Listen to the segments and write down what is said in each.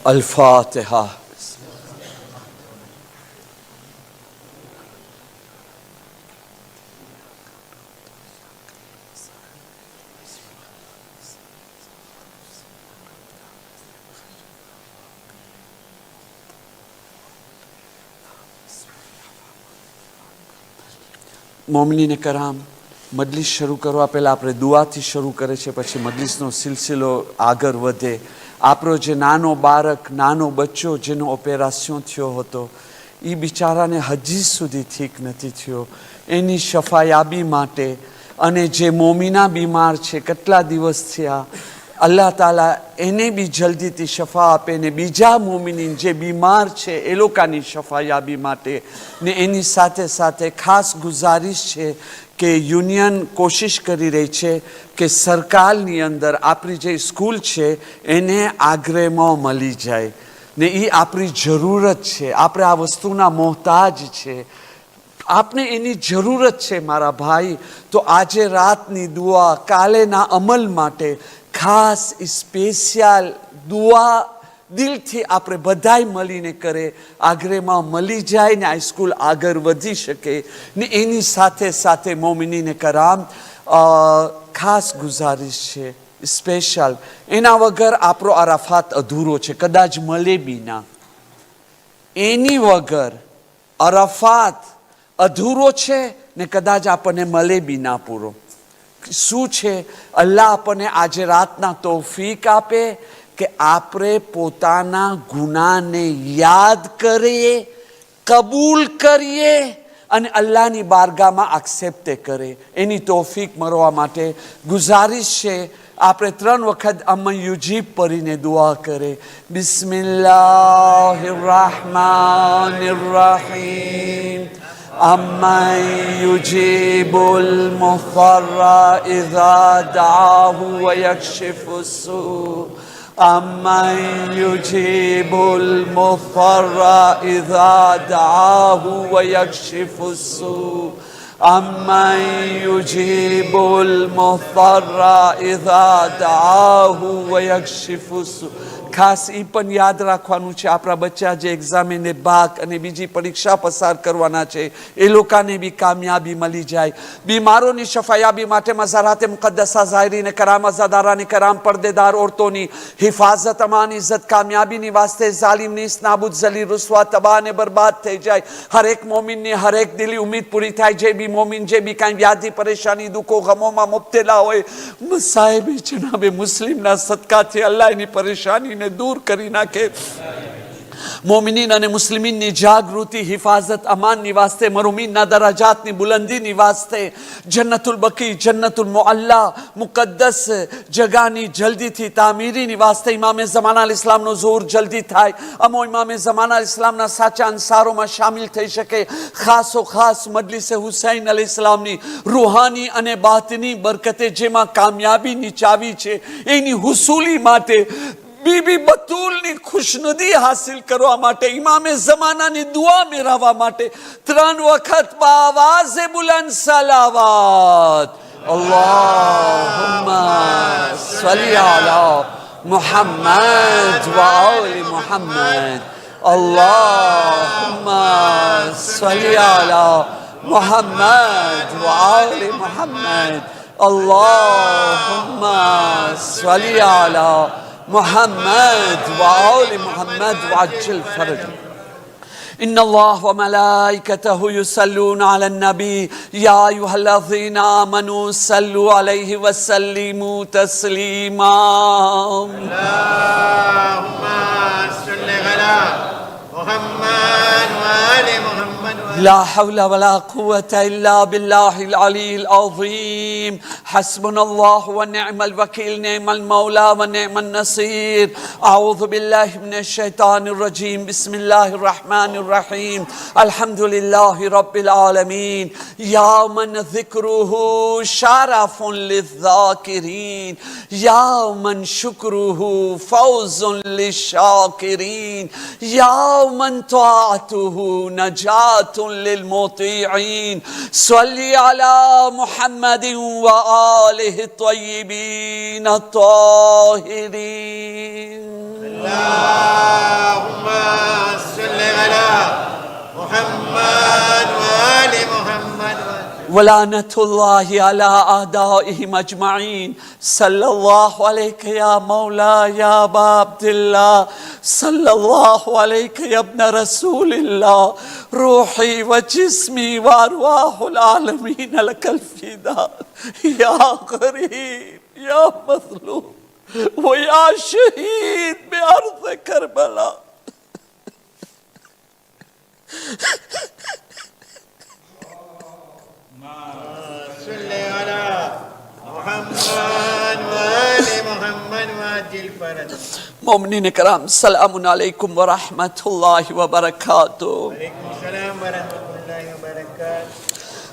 अल-फातिहा। મોમિનીને કરામ, મજલિસ શરૂ કરવા પહેલાં આપણે દુઆથી શરૂ કરે છે, પછી મજલિસનો સિલસિલો આગળ વધે. આપણો જે નાનો બાળક, નાનો બચ્ચો જેનો ઓપરેશન થયો હતો, એ બિચારાને હજી સુધી ઠીક નથી થયો. એની શફાયાબી માટે, અને જે મોમિના બીમાર છે, કેટલા દિવસ થયા, અલ્લાહ તાલા એને બી જલ્દીથી શફા આપે ને બીજા મોમિનીન જે બીમાર છે એ લોકોની શફાયાબી માટે. ને એની સાથે સાથે ખાસ ગુજારિશ છે કે યુનિયન કોશિશ કરી રહી છે કે સરકારની અંદર આપણી જે સ્કૂલ છે એને આગ્રહમાં મળી જાય. ને એ આપણી જરૂરત છે, આપણે આ વસ્તુના મોહતાજ છે, આપને એની જરૂરત છે મારા ભાઈ. તો આજે રાતની દુઆ, કાલેના અમલ માટે ખાસ સ્પેશિયલ દુઆ દિલથી આપણે બધાય મળીને કરે, આગ્રહમાં મળી જાય ને આ સ્કૂલ આગળ વધી શકે. ને એની સાથે સાથે મોમિનીને કરામ, ખાસ ગુજારિશ છે સ્પેશિયલ, એના વગર આપણો અરાફાત અધૂરો છે, કદાચ મળે બી ના. એની વગર અરાફાત અધૂરો છે ને કદાચ આપણને મળે બી ના પૂરો. શું છે? અલ્લાહ આપણને આજે રાતના તૌફીક આપે કે આપણે પોતાના ગુનાને યાદ કરીએ, કબૂલ કરીએ અને અલ્લાહની બારગાહમાં એક્સેપ્ટ કરે. એની તૌફીક મળવા માટે ગુજારિશ છે આપણે 3 વખત અમન યુજીબ પડીને દુઆ કરે. બિસ્મિલ્લાહિર rahmanir rahim. أمن يجيب المضطر إذا دعاه ويكشف السوء أمن يجيب المضطر إذا دعاه ويكشف السوء أمن يجيب المضطر إذا دعاه ويكشف السوء. ખાસ એ પણ યાદ રાખવાનું છે, આપણા બચ્ચા જે એક્ઝામને બાક અને બીજી પરીક્ષા પસાર કરવાના છે એ લોકોને બી કામયાબી મળી જાય. બીમારોની શફાયાબી માટે મઝારાત મુકદ્દસા ઝાયરીને કરામ, અઝાદારાની કરામ, પડદેદાર औरतोની હિફાજત, અમાન, ઇઝ્ઝત, કામયાબીની વાસ્તે ઝાલિમ નીસ નાબૂદ, ઝલીલ, રૂસવા, તબાહ ને બરબાદ થઈ જાય. હરેક મોમિનની હરેક દિલી ઉમ્મીદ પૂરી થાય. જે બી મોમિન જે બી કાંઈ વ્યાધિ, પરેશાની, દુઃખો, ગમોમાં મુબ્તલા હોય, સાહેબ જનાબે મુસ્લિમના સદકાથી અલ્લાહ એની પરેશાની दूर કરી નાખે. મોમિનીન અને મુસ્લિમીનની જાગૃતિ, હિફાજત, અમાનની વાસ્તે, મરુમીનના દરાજાતની બુલંદીની વાસ્તે, જન્નતુલ બકી, જન્નતુલ મુઅલ્લા, મુકદ્દસ જગાની જલ્દીથી તામીરીની વાસ્તે ઇમામે ઝમાના ઇસ્લામનો ઝોર જલ્દી થાય. અમો ઇમામે ઝમાના ઇસ્લામના સાચા અંસારોમાં શામિલ થઈ શકે. ખાસો ખાસ મજલિસે હુસૈન અલૈહિ સલામની રૂહાની અને બાતની બરકતે જેમાં કામયાબીની ચાવી છે, એની હુસૂલી માટે, बीबी बतूल ની ખુશનુદી હાસિલ કરવા માટે, ઇમામે ઝમાનાની દુઆ મેળવવા માટે 3 વખત બાવાઝે બુલંદ સલાવત. અલ્લાહુમ્મા સલ્લી અલા મુહમ્મદ વ આલી મુહમ્મદ. અલ્લાહુમ્મા સલ્લી અલા મુહમ્મદ વ આલી મુહમ્મદ. અલ્લાહુમ્મા સલ્લી અલા محمد وآل محمد وعجل فرجه. إن الله وملائكته يصلون على النبي يا أيها الذين آمنوا صلوا عليه وسلموا تسليما. اللهم صل على محمد وآل محمد. لا حول ولا قوة إلا بالله العلي العظيم. حسبنا الله ونعم الوكيل، نعم المولى ونعم النصير. أعوذ بالله من الشيطان الرجيم. بسم الله الرحمن الرحيم. الحمد لله رب العالمين. يا من ذكره شرف للذاكرين، يا من شكره فوز للشاكرين، يا من طاعته نجاة للمطيعين. صل على محمد وآله الطيبين الطاهرين. वलानतुल्लाहि अला आदाइहिम अजमाइन सल्लल्लाहु अलैहि या मौला या अबा अब्दुल्लाह सल्लल्लाहु अलैहि या इब्न रसूलिल्लाह रूही व जिस्मी व अरवाहुल आलमीन लकल फिदा या गरीब या मज़लूम व या शहीद में अर्ज़ करबला। मोमिनीन कराम सलामुन अलैकुम व रहमतुल्लाहि व बरकातुहू।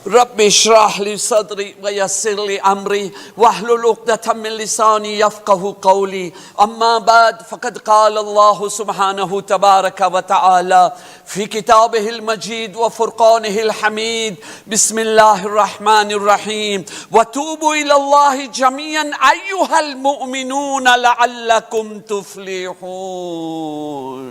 रब्बि इश्रह ली सदरी व यस्सिर ली अमरी वहलुल उक़दतम मिन लिसानी यफ़क़हू क़ौली। अम्मा बाद फ़क़द क़ाल अल्लाहु सुब्हानहू तबारक व तआला फ़ी किताबिहिल मजीद व फ़ुरक़ानिहिल हमीद। बिस्मिल्लाहिर रहमानिर रहीम। व तूबू इलल्लाहि जमीअन अय्युहल मुअमिनून लअल्लकुम तुफ़्लिहून।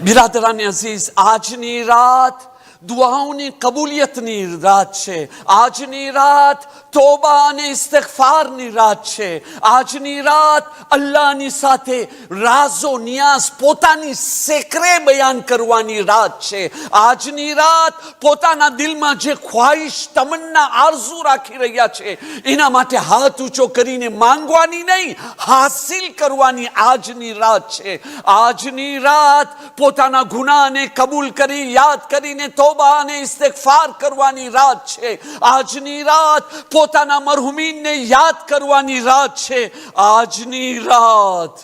बिरादरान अजीज, આજની રાત દુઆઓની કબૂલિયતની રાત છે। આજની રાત તોબા અને ઇસ્તિગફારની રાત છે। આજની રાત અલ્લાહની સાથે રાઝો નિયાઝ પોતાની સેકરે બયાન કરવાની રાત છે। આજની રાત પોતાના દિલમાં જે ખ્વાહિશ તમન્ના આરઝુ રાખી રહ્યા છે એના માટે હાથ ઊંચો કરીને માંગવાની નહીં, હાસિલ કરવાની આજની રાત છે। આજની રાત પોતાના ગુનાહને કબૂલ કરી યાદ કરીને તોબા અને ઇસ્તિગફાર કરવાની રાત છે। આજની રાત પોતાના મરહુમીનને યાદ કરવાની રાત છે। આજની રાત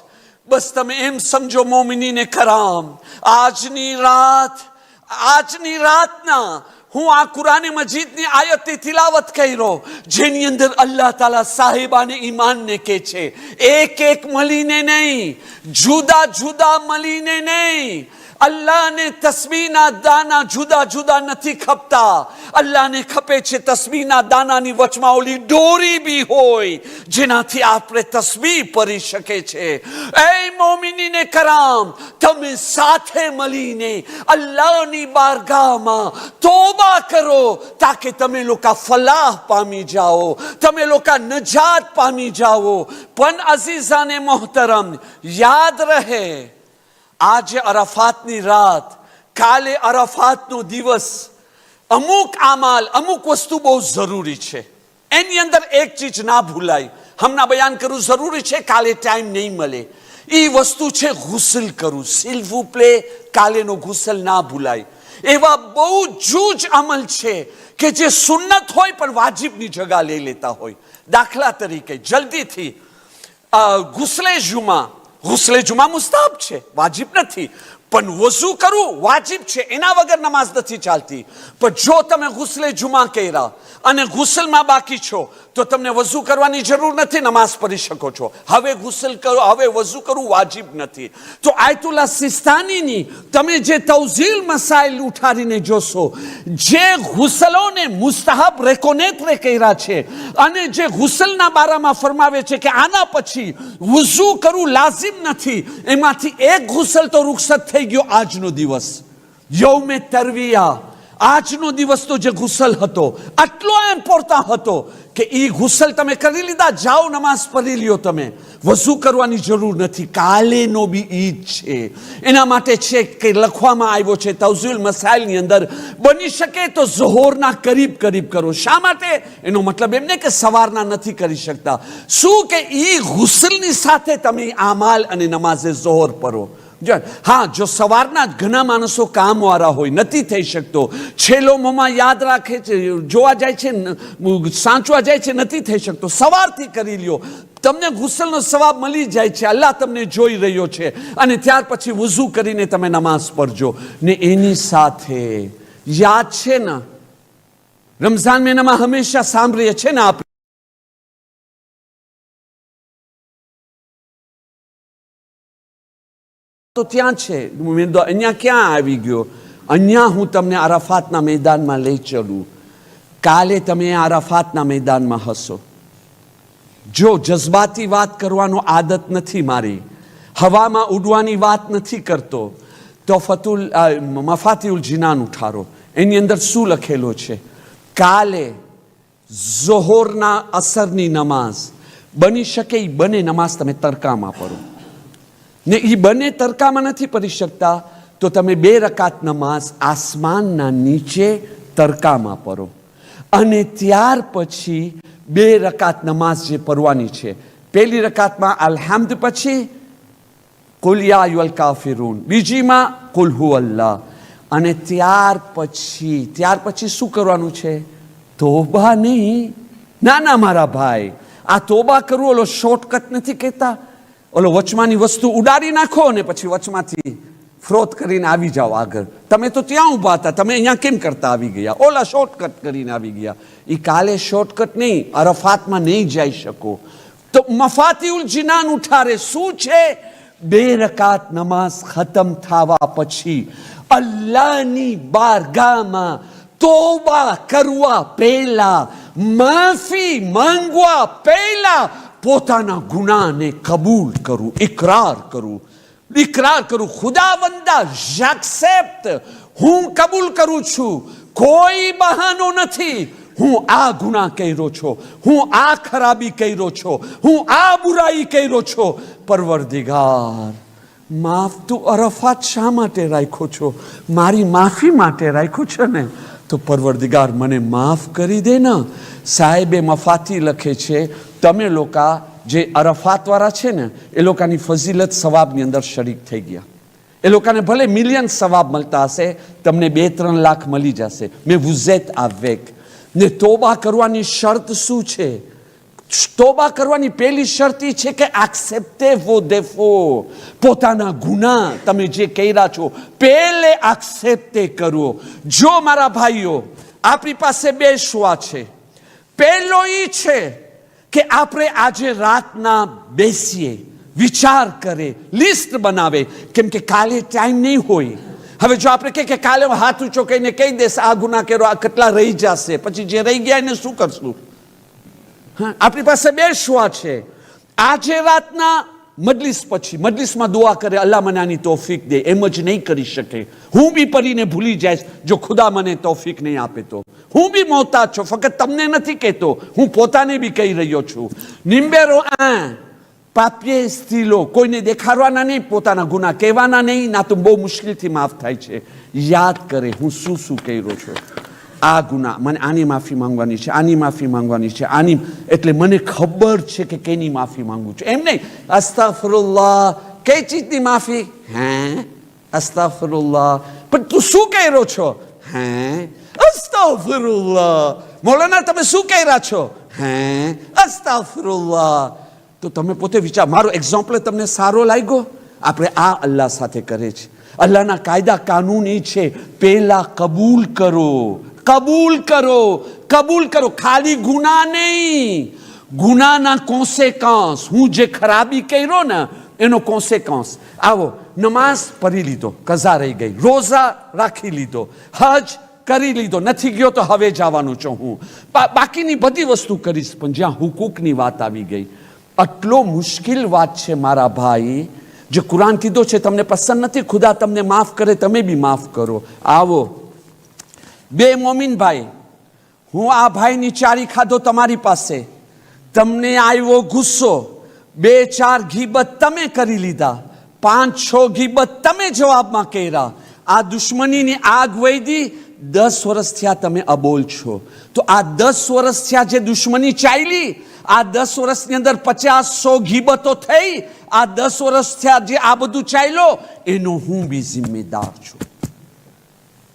બસ તમે એમ સમજો મોમિનીને કરામ, આજની રાતના હું આ કુરાને મજીદની આયતની તિલાવત કર્યો જેની અંદર અલ્લાહ તાલા સાહેબાને ઈમાનને કહે છે, એક એક મળીને નહીં, જુદા જુદા મળીને નહીં। અલ્લાહને તસ્બીહના દાના જુદા જુદા નથી ખપતા, અલ્લાહને ખપે છે તસ્બીહના દાનાની વચમાં ઓલી દોરી બી હોય જેનાથી આપણે તસ્બીહ પરી શકે છે। એ મોમિનીને કરામ, તમે સાથે મળીને અલ્લાહની બારગાહમાં તોબા કરો તાકે તમે લોકો ફલાહ પામી જાઓ, તમે લોકો નજાત પામી જાઓ। પણ અઝીઝાને મોહતરમ, યાદ રહે આજે અરાફાતની રાત, કાલે અરાફાતનો દિવસ। અમુક આમાલ, અમુક વસ્તુ બહુ જરૂરી છે, એની અંદર એક ચીજ ના ભૂલાય। હમણાં બયાન કરવું જરૂરી છે, કાલે ટાઈમ નહીં મળે। એ વસ્તુ છે ગુસલ કરવું, સિલ વુ પ્લે, કાલેનો ગુસલ ના ભૂલાય। એવા બહુ જૂજ અમલ છે કે જે સુન્નત હોય પણ વાજિબની જગા લઈ લેતા હોય। દાખલા તરીકે જલ્દીથી ગુસ્લે જુમા મુસ્તાહબ છે, વાજિબ નથી, પણ વઝુ કરવું વાજિબ છે, એના વગર નમાઝ નથી ચાલતી। પણ જો તમે ગુસ્લે જુમા કર્યા અને ગુસલમાં બાકી છો તો તમને વઝુ કરવાની જરૂર નથી, નમાઝ પઢી શકો છો। હવે ગુસલ કરો, હવે વઝુ કરવું વાજિબ નથી। તો આયતુલ્લાહ સિસ્તાનીની તમે જે તવઝીલ મસાઇલ ઉઠાડીને જોશો, જે ગુસલોને મુસ્તાહબ રેકોનેત્રે કર્યા છે અને જે ગુસલના બારામાં ફરમાવે છે કે આના પછી વઝુ કરવું લાઝિમ નથી, એમાંથી એક ગુસલ તો રૂખસત થઈ ગયો આજનો દિવસ, યૌમે તરવિયા। આજનો દિવસ તો જે ગુસલ હતો આટલો ઇમ્પોર્ટન્ટ હતો કે એ ગુસલ તમે કરી લીધા, જાઓ નમાઝ પઢી લ્યો, તમે વઝુ કરવાની જરૂર નથી। કાલેનો બી ઈદ છે, એના માટે છે કે લખવામાં આવ્યો છે તવઝીલ મસાઇલની અંદર, બની શકે તો ઝોહરના કરીબ કરો। શા માટે? એનો મતલબ એમ નહીં કે સવારના નથી કરી શકતા, શું કે એ ગુસલની સાથે તમે આમાલ અને નમાઝે ઝોહર પઢો। હા, જો સવારના ઘણા માણસો કામવાળા હોય, નથી થઈ શકતો, છેલ્લો મોમાં યાદ રાખે છે, જોવા જાય છે, સાંચવા જાય છે, નથી થઈ શકતો, સવારથી કરી લ્યો, તમને ગુસલનો સવાબ મળી જાય છે, અલ્લાહ તમને જોઈ રહ્યો છે। અને ત્યાર પછી વુઝુ કરીને તમે નમાઝ પઢજો। ને એની સાથે યાદ છે ને, રમઝાન મહિનામાં હંમેશા સાંભળીએ છે ને આપણે તો ત્યાં છે, અહીંયા ક્યાં આવી ગયો? અહીંયા હું તમને અરાફાતના મેદાનમાં લઈ ચલું। કાલે તમે અરાફાતના મેદાનમાં હશો। જો જજ્બાતી વાત કરવાનો આદત નથી મારી, હવામાં ઉડવાની વાત નથી કરતો. તો મફાતીઉલ જીનાન ઉઠારો, એની અંદર શું લખેલો છે? કાલે ઝોહરના અસરની નમાઝ બની શકે એ બંને નમાઝ તમે તરકામાં પઢો ને એ બંને તરકામાં નથી પઢી શકતા તો તમે 2 રકાત નમાઝ આસમાનના નીચે તરકામાં પઢો અને ત્યાર પછી 2 રકાત નમાઝ જે પઢવાની છે, પહેલી રકાતમાં અલહમ્દ પછી કુલ યા અયુલ કાફિરૂન, બીજીમાં કુલ હુવલ્લાહ, અને ત્યાર પછી શું કરવાનું છે? તોબા નહીં. ના મારા ભાઈ, આ તોબા કરવું ઓલો શોર્ટકટ નથી કહેતા, ઓલો વચમાંની વસ્તુ ઉડાડી નાખો ને પછી વચમાંથી ફ્રોત કરીને આવી જાઓ આગળ. તમે તો ત્યાં ઊભા હતા, તમે અહીંયા કેમ કરતા આવી ગયા? ઓલા શોર્ટકટ કરીને આવી ગયા. એ કાલે શોર્ટકટ નહીં, અરફાતમાં નહીં જઈ શકો. તો મફાતીઉલ જીનાન ઉઠારે શું છે? 2 રકાત નમાઝ ખતમ થવા પછી અલ્લાહની બારગાહમાં તોબા કરવા પહેલા, માફી માંગવા પહેલા પોતાના ગુનાને કબૂલ કરું, ઇકરાર કરું. ખુદાવંદા, j'accepte, હું કબૂલ કરું છું, કોઈ બહાનો નથી. હું આ ગુનાહ કર્યો છો, હું આ ખરાબી કર્યો છો, હું આ બુરાઈ કર્યો છો. પરવરદિગાર, માફ તું અરફાત શા માટે રાખ્યો છો? મારી માફી માટે રાખ્યો છે ને? તો પરવરદિગાર મને માફ કરી દે ને. સાહેબે મફાતી લખે છે, તમે લોકો જે અરફાતવાળા છે ને એ લોકોની ફઝીલત સવાબની અંદર શરીક થઈ ગયા. એ લોકોને ભલે મિલિયન સવાબ મળતા હશે, તમને 2-3 લાખ મળી જશે. મેં vous êtes avec. ને તોબા કરવાની શરત શું છે? તોબા કરવાની પહેલી શરત એ છે કે acceptez vos défauts. પોતાના ગુનાહ તમે જે કર્યા છો પહેલે accepte કરો. જો મારા ભાઈઓ, આપણી પાસે 2 શોઆ છે. પહેલો એ છે કે આપણે આજે રાતના બેસીએ, વિચાર કરે, લિસ્ટ બનાવે, કેમ કે કાલે ટાઈમ નહીં હોય. હવે જો આપણે કે કાલે હાથ ઊંચો કહીને કહી દેશે આ ગુનાહ કર્યો, આ કેટલા રહી જશે, પછી જે રહી ગયા એને શું કરશું? આપણી પાસે 2 શોઆ છે. આજે રાતના મજલિસ પછી મજલિસમાં દુઆ કરે, અલ્લાહ મને આની તોફીક દે. એમ જ નહીં કરી શકે. હું બી પડીને ભૂલી જઈશ જો ખુદા મને તોફીક નહીં આપે તો. હું બી મોહતાજ છું, ફક્ત તમને નથી કહેતો, હું પોતાને બી કહી રહ્યો છું. નિમ્બેરો પાપિયે સ્ત્રીલો, કોઈને દેખાડવાના નહીં, પોતાના ગુનાહ કહેવાના નહીં, ના તો બહુ મુશ્કેલથી માફ થાય છે. યાદ કરે હું શું કર્યો છું. આ ગુનાહ મને આની માફી માંગવાની છે, આની માફી માંગવાની છે, આની, એટલે મને ખબર છે કે કેની માફી માંગુ છું. એમ નહીં અસ્તાગફિરુલ્લાહ, કઈ ચીજની માફી? અસ્તાગફિરુલ્લાહ. પણ તું શું કર્યો છો? અસ્તાગફિરુલ્લાહ. મૌલાના તમે શું કર્યા છો? અસ્તાગફિરુલ્લાહ. તો તમે પોતે વિચાર, મારો એક્ઝામ્પલ તમને સારો લાગ્યો? આપણે આ અલ્લાહ સાથે કરે છે. અલ્લાહના કાયદા કાનૂન એ છે, પહેલા કબૂલ કરો. ખાલી ગુનાહ નહીં, ગુનાહના કોન્સેકન્સ. હું જે ખરાબી કર્યો ને એનો કોન્સેકન્સ. આવો, નમાઝ પઢી લીધો, કઝા રહી ગઈ, રોઝા રાખી લીધો, હજ કરી લીધો, નથી ગયો તો હવે જવાનું છું હું, બાકીની બધી વસ્તુ કરીશ. પણ જ્યાં હુકૂકની વાત આવી ગઈ, આટલો મુશ્કેલ વાત છે મારા ભાઈ. જે કુરાન કીધો છે તમને પસંદ નથી, ખુદા તમને માફ કરે, તમે બી માફ કરો. આવો 2 મોમિન ભાઈ, હું આ ભાઈની ચારી ખાધો તમારી પાસે, તમને આવ્યો ગુસ્સો, 2-4 ગીબત તમે કરી લીધા, 5-6 ગીબત તમે જવાબમાં કર્યા. આ દુશ્મનીની આગ વૈદી, 10 વર્ષ થયા તમે અબોલ છો. તો આ 10 વર્ષ થયા જે દુશ્મની ચાલી, આ 10 વર્ષની અંદર 50-100 ગીબતો થઈ. આ 10 વર્ષ થયા જે આ બધું ચાલ્યો, એનો હું બી જિમ્મેદાર છું.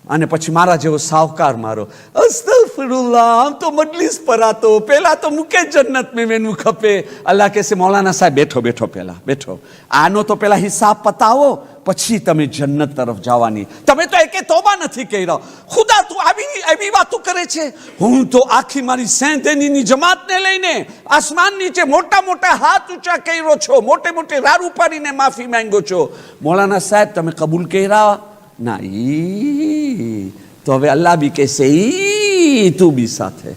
અને પછી મારા જેવો સાવકાર મારો, અસ્તગફિરુલ્લાહ, આમ તો મજલિસ પર આતો, પહેલા તો મુકે જન્નત में મેનું ખપે. અલ્લાહ કહેશે, મૌલાના સાહેબ બેઠો, પહેલા બેઠો, આનો તો પહેલા હિસાબ પતાવો, પછી તમે જન્નત તરફ જવાની. તમે તો એકે તોબા નથી કર્યા. ખુદા તું આવી વાતો કરે છે? હું તો આખી મારી સેંધેની જમાતને લઈને આસમાન નીચે મોટા હાથ ઊંચા કર્યો છો, મોટે રાર ઉપાડીને માફી માંગ્યો છો. મૌલાના સાહેબ તમે કબૂલ કર્યા? ના. તો હવે અલ્લાહ બી કહેશે તું બી સાથે.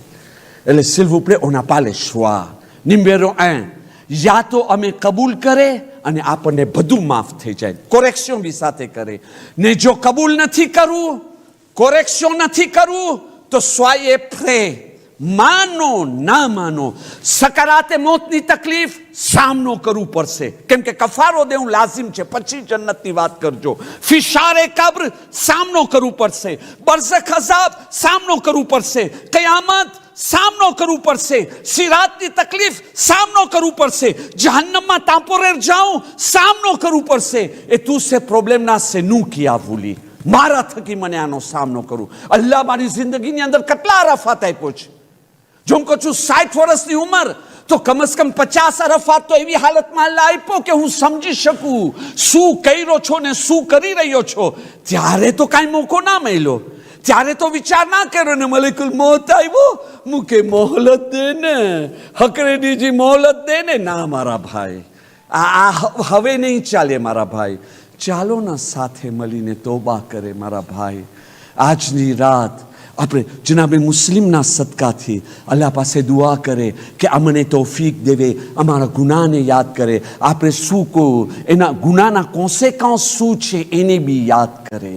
એટલે s'il vous plaît, on n'a pas le choix. Numéro 1, યા તો અમે કબૂલ કરે અને આપણને બધું માફ થઈ જાય. કોરેક્શન બી સાથે કરે. ને જો કબૂલ નથી કરવું, કોરેક્શન નથી કરવું, તો સોયે પ્રે, માનો ના માનો, સકરાતે મોતની તકલીફ સામનો કરવું પડશે. કેમ કે કફારો દેવું લાઝિમ છે, પછી જન્નતની વાત કરજો. ફિશારે કબ્ર સામનો કરવું પડશે, બરઝખ અઝાબ સામનો કરવું પડશે, કયામત સામનો કરવું પડશે, સિરાતની તકલીફ સામનો કરવું પડશે, જહન્નમમાં ટેમ્પોરેર જાઉં સામનો કરવું પડશે. એ તું સે પ્રોબ્લેમ ના સે નું કિયા ભૂલી, મારા થકી મને આનો સામનો કરું. અલ્લાહ મારી જિંદગીની અંદર કેટલા અરફાત આપ્યો છે. જો હું કહું છું 60 વર્ષની ઉંમર, તો કમસે કમ 50 અરફાત તો એવી હાલતમાં અલ્લાહ આપ્યો કે હું સમજી શકું શું કર્યો છો ને શું કરી રહ્યો છો. ત્યારે તો કાંઈ મોકો ના મળ્યો, ત્યારે તો વિચાર ના કર્યો ને મલેકુલ મોત આવ્યો, મુકે મોહલત દે ને, હકરે દીજી મોહલત દે ને. ના મારા ભાઈ, આ હવે નહીં ચાલે મારા ભાઈ. ચાલો ના સાથે મળીને તોબા કરે મારા ભાઈ. આજની રાત આપણે જનાબે મુસ્લિમના સદકાથી અલ્લાહ પાસે દુઆ કરે કે અમને તૌફીક દેવે, અમારા ગુનાને યાદ કરે, આપણે શું કહો, એના ગુનાના કોન્સિક્વન્સ શું છે એને બી યાદ કરે.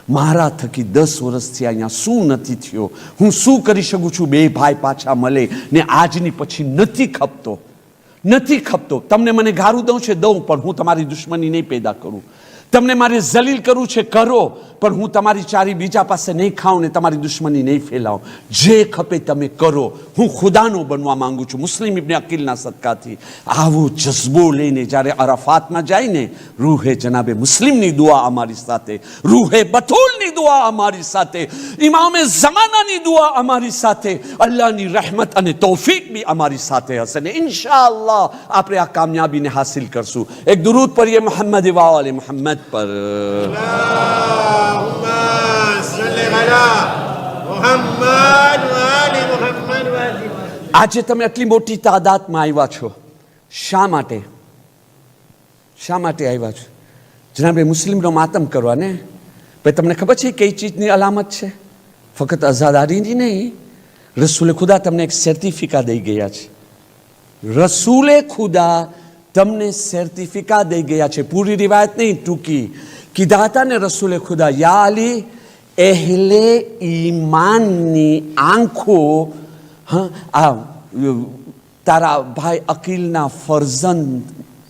મારા થકી 10 વર્ષથી અહીંયા શું નથી થયો, હું શું કરી શકું છું. બે ભાઈ પાછા મળે ને આજની પછી નથી ખપતો. તમને મને ગારું દઉં છે દઉં, પણ હું તમારી દુશ્મની નહીં પેદા કરું. તમને મારે જલીલ કરવું છે કરો, પણ હું તમારી ચારી બીજા પાસે નહીં ખાઉં ને તમારી દુશ્મની નહીં ફેલાવું. જે ખપે તમે કરો, હું ખુદાનો બનવા માંગુ છું. મુસ્લિમ ઇબ્ને અકીલના સદકાથી આવો જજ્બો લઈને જ્યારે અરાફાતમાં જાય ને, રૂહે જનાબે મુસ્લિમની દુઆ અમારી સાથે, રૂહે બતૂલની દુઆ અમારી સાથે, ઇમામે ઝમાનાની દુઆ અમારી સાથે, અલ્લાહની રહેમત અને તૌફીક બી અમારી સાથે હશે ને ઇન્શાઅલ્લાહ આપણે આ કામયાબીને હાસિલ કરશું. એક દુરૂદ પઢીએ મોહમ્મદ વ આલે મોહમ્મદ पर. આજે તમે આટલી મોટી તાદાદમાં આવ્યા છો, શા માટે આવ્યા છો? જનાબે મુસ્લિમનો માતમ કરવા ને. ભાઈ તમને ખબર છે કઈ ચીજની અલામત છે? ફક્ત આઝાદારીની નહીં, રસૂલે ખુદા તમને એક સર્ટિફિકા દઈ ગયા છે. રસૂલે ખુદા તમને સર્ટિફિકા દઈ ગયા છે. પૂરી રિવાયત નહીં, ટૂંકી કીધા હતા ને રસૂલે ખુદા, યા અલી એહલે ઈમાનની આંખો તારા ભાઈ અકીલના ફરઝંદ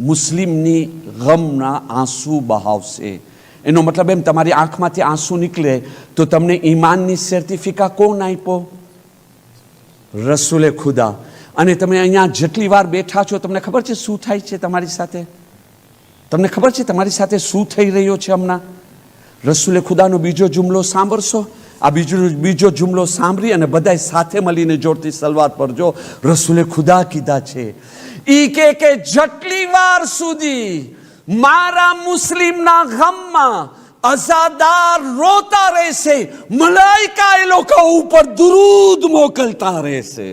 મુસ્લિમની ગમના આંસુ બહાવશે. એનો મતલબ એમ, તમારી આંખમાંથી આંસુ નીકળે તો તમને ઈમાનની સર્ટિફિકા કોણ આપ્યો? રસૂલે ખુદા. અને તમે અહીંયા જેટલી વાર બેઠા છો, તમને ખબર છે શું થાય છે તમારી સાથે? તમને ખબર છે તમારી સાથે શું થઈ રહ્યો છે હમણાં? રસૂલે ખુદાનો બીજો જુમલો સાંભળશો. આ બીજો જુમલો સાંભળી અને બધાય સાથે મળીને જોરથી સલવાર પડજો. રસૂલે ખુદા કીધા છે ઈ કે જેટલી વાર સુધી મારા મુસ્લિમના ગમમાં અઝાદાર રોતા રહેશે, મલાઈકા એ લોકો ઉપર દુરૂદ મોકલતા રહેશે.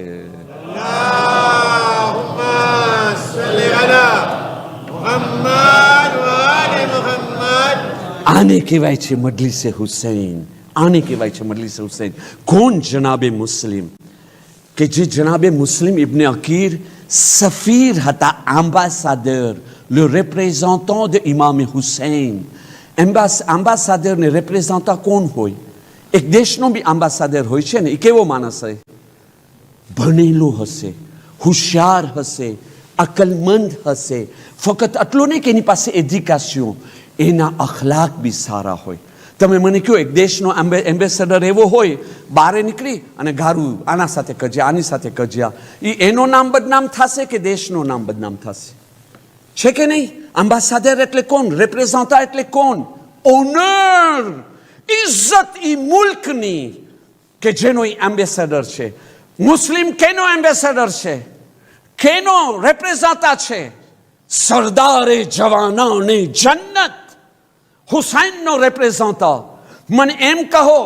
આને કહેવાય છે મજલિસે હુસૈન. આને કહેવાય છે મજલિસે હુસૈન. કોણ? જનાબે મુસ્લિમ. કે જે જનાબે મુસ્લિમ ઇબ્ને અકીર સફીર હતા, એમ્બાસાડર, le représentant de ઇમામ હુસૈન. એમ્બાસાડર ને રેપ્રેઝન્ટા કોણ હોય? એક દેશનો બી એમ્બાસાડર હોય છે ને, એ કેવો માણસ હોય? ભણેલો હશે, હોશિયાર હશે, અકલમંદ હશે. ફક્ત આટલું નહીં કે એની પાસે એજ્યુકેશન, એના અખલાક બી સારા હોય. તમે મને કહો એક દેશનો એમ્બેસેડર એવો હોય, બારે નીકળી અને ગારું, આના સાથે કજ્યા, આની સાથે કજ્યા, એનો નામ બદનામ થશે કે દેશનો નામ બદનામ થશે? છે કે નહીં? એમ્બાસાડર એટલે કોણ? રેપ્રેઝન્ટા એટલે કોણ? ઓનર, ઇજ્જત ઈ મુલ્કની કે જેનો ઈ એમ્બેસેડર છે. મુસ્લિમ કેનો એમ્બેસેડર છે? કેનો રેપ્રેઝન્ટા છે? સરદારે જવાનાને જન્નત, હુસૈનનો રેપ્રેઝન્ટા. મને એમ કહો,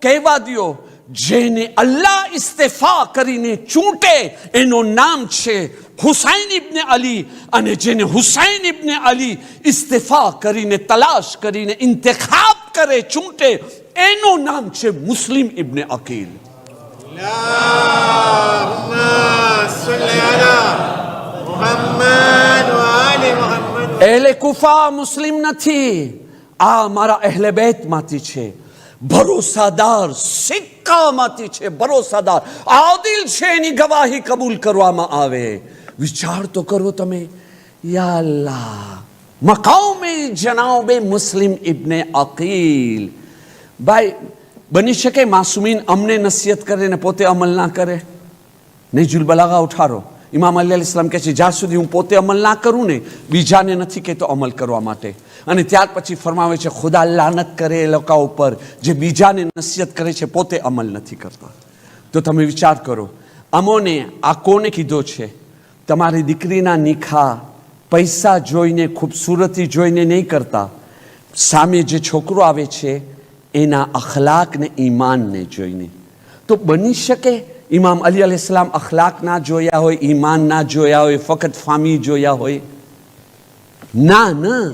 કહેવા દો, જેને અલ્લાહ ઇસ્તફા કરીને ચૂંટે એનું નામ છે હુસૈન ઇબ્ને અલી, અને જેને હુસૈન ઇબ્ને અલી ઇસ્તફા કરીને, તલાશ કરીને, ઇંતખાબ કરે, ચૂંટે, એનું નામ છે મુસ્લિમ ઇબ્ને અકીલ. એહલે કુફા મુસ્લિમ નથી, આ મારા અહેલે બેતમાંથી છે, ભરોસાદાર સિક્કામાંથી છે, ભરોસાદાર આદિલ છે, એની ગવાહી કબૂલ કરવામાં આવે. વિચાર તો કરો તમે, યા અલ્લાહ, મકામે જનાબે મુસ્લિમ ઇબ્ને અકીલ. ભાઈ, બની શકે માસુમીન અમને નસીહત કરે ને પોતે અમલ ના કરે? નજુલ બલાગા ઉઠારો, ઇમામ અલી અલૈહિસ્સલામ કહે છે, જ્યાં સુધી હું પોતે અમલ ના કરું ને, બીજાને નથી કહેતો અમલ કરવા માટે. અને ત્યાર પછી ફરમાવે છે, ખુદા લાનત કરે એ લોકો ઉપર જે બીજાને નસીહત કરે છે, પોતે અમલ નથી કરતા. તો તમે વિચાર કરો, અમોને આ કોને કીધો છે? તમારી દીકરીના નિખાહ પૈસા જોઈને, ખૂબસૂરતી જોઈને નહીં કરતા. સામે જે છોકરો આવે છે એના અખલાક ને ઈમાનને જોઈને. તો બની શકે ઇમામ અલી અલૈહિસ્સલામ અખલાક ના જોયા હોય, ઈમાન ના જોયા હોય, ફક્ત ફામી જોયા હોય? ના ના,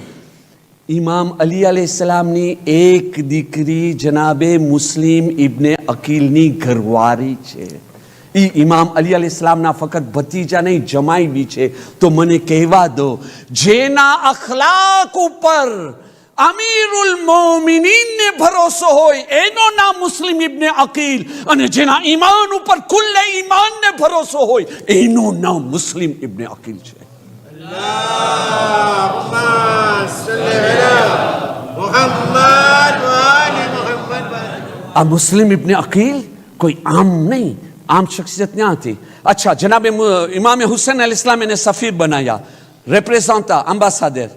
ઇમામ અલી અલૈહિસ્સલામની એક દીકરી જનાબે મુસ્લિમ ઇબ્ને અકીલની ઘરવાળી છે. એ ઇમામ અલી અલૈહિસ્સલામના ફક્ત ભતીજા નહીં, જમાઈ બી છે. તો મને કહેવા દો, જેના અખલાક ઉપર અમીરુલ મોમિનીનને ભરોસો હોય એનું નામ મુસ્લિમ ઇબ્ને અકીલ, અને જેના ઈમાન ઉપર કુલ્લે ઈમાનને ભરોસો હોય એનું નામ મુસ્લિમ ઇબ્ને અકીલ છે. આ મુસ્લિમ ઇબ્ને અકીલ કોઈ આમ નહીં, આમ શખ્સિયત ના હતી. અચ્છા, જનાબે ઇમામ હુસૈન અલૈહિસ્સલામ એને સફીર બનાવ્યા, રેપ્રેઝન્ટા, એમ્બેસેડર.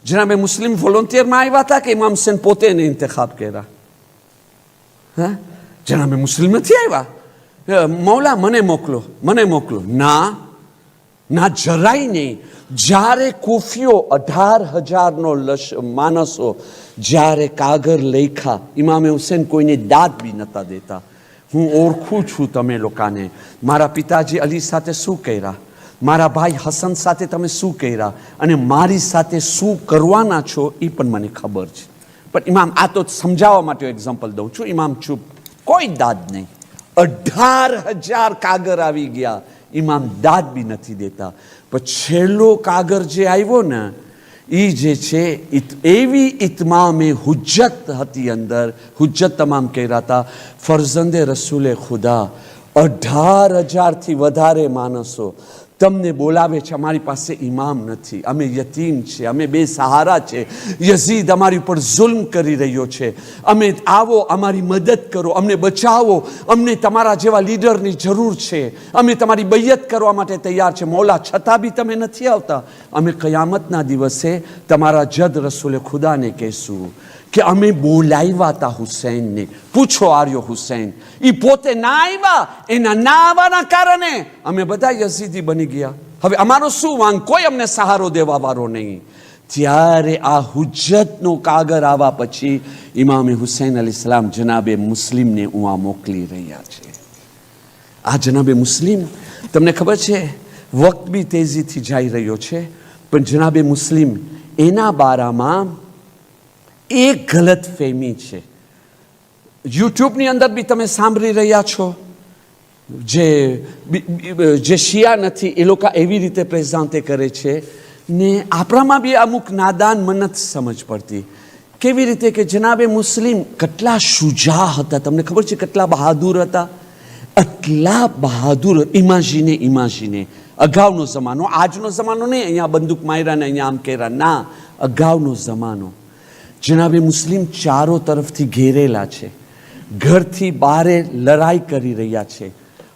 જનાબે મુસ્લિમ વોલન્ટિયરમાં આવ્યા હતા કે ઇમામ હુસૈન પોતે એને ઇંતખાબ કર્યા? હા, જનાબે મુસ્લિમ નથી આવ્યા, મૌલા મને મોકલો, મને મોકલો. ના ના, જરાય નહીં. જ્યારે કુફીઓ 18,000 માણસો જ્યારે કાગર લેખા, ઇમામે હુસૈન કોઈને દાદ બી નતા દેતા. હું ઓળખું છું તમે લોકોને, મારા પિતાજી અલી સાથે શું કર્યા, મારા ભાઈ હસન સાથે તમે શું કર્યા, અને મારી સાથે શું કરવાના છો એ પણ મને ખબર છે. પણ ઇમામ, આ તો સમજાવવા માટે એક્ઝામ્પલ દઉં છું. ઇમામ ચૂપ, કોઈ દાદ નહીં. 18,000 કાગર આવી ગયા, ઇમામ દાદ બી નથી દેતા. પણ છેલ્લો કાગર જે આવ્યો ને, એ જે છે એવી ઇતમામે હુજ્જત હતી અંદર, હુજ્જત તમામ કર્યા હતા. ફરઝંદે રસૂલે ખુદા 18,000થી વધારે માણસો તમને બોલાવે છે, અમારી પાસે ઇમામ નથી, અમે યતીમ છે, અમે બેસહારા છે, યઝીદ અમારી ઉપર જુલ્મ કરી રહ્યો છે, અમે આવો, અમારી મદદ કરો, અમને બચાવો, અમને તમારા જેવા લીડરની જરૂર છે, અમે તમારી બૈયત કરવા માટે તૈયાર છે. મૌલા, છતાં બી તમે નથી આવતા. અમે કયામતના દિવસે તમારા જદ રસૂલે ખુદાને કહેશું કે અમે બોલાવ્યા હતા હુસૈનને, પૂછો આર્યો હુસૈન. એ પોતે ના આવ્યા, એના ના આવવાના કારણે અમે બધા યઝીદી બની ગયા. હવે અમારો શું વાંક? કોઈ અમને સહારો દેવા વાળો નહીં. ત્યારે આ હુજ્જતનો કાગર આવવા પછી ઇમામે હુસૈન અલૈહિસ્સલામ જનાબે મુસ્લિમને ઉઆ મોકલી રહ્યા છે. આ જનાબે મુસ્લિમ, તમને ખબર છે વક્ત બી તેજીથી જઈ રહ્યો છે, પણ જનાબે મુસ્લિમ એના બારામાં એક ગલત ફહેમી છે. યુટ્યુબની અંદર બી તમે સાંભળી રહ્યા છો, જે શિયા નથી એ લોકો એવી રીતે પ્રેઝન્ટે કરે છે ને આપણામાં બી અમુક નાદાન મનત સમજ પડતી. કેવી રીતે કે જનાબે મુસ્લિમ કેટલા શુજા હતા, તમને ખબર છે કેટલા બહાદુર હતા? એટલા બહાદુર. ઇમાજીને અગાઉનો જમાનો, આજનો જમાનો નહીં, અહીંયા બંદૂક માર્યા ને અહીંયા આમ કર્યા, ના, અગાઉનો જમાનો. જનાબે મુસ્લિમ ચારો તરફથી ઘેરેલા છે, ઘરથી બારે લડાઈ કરી રહ્યા છે.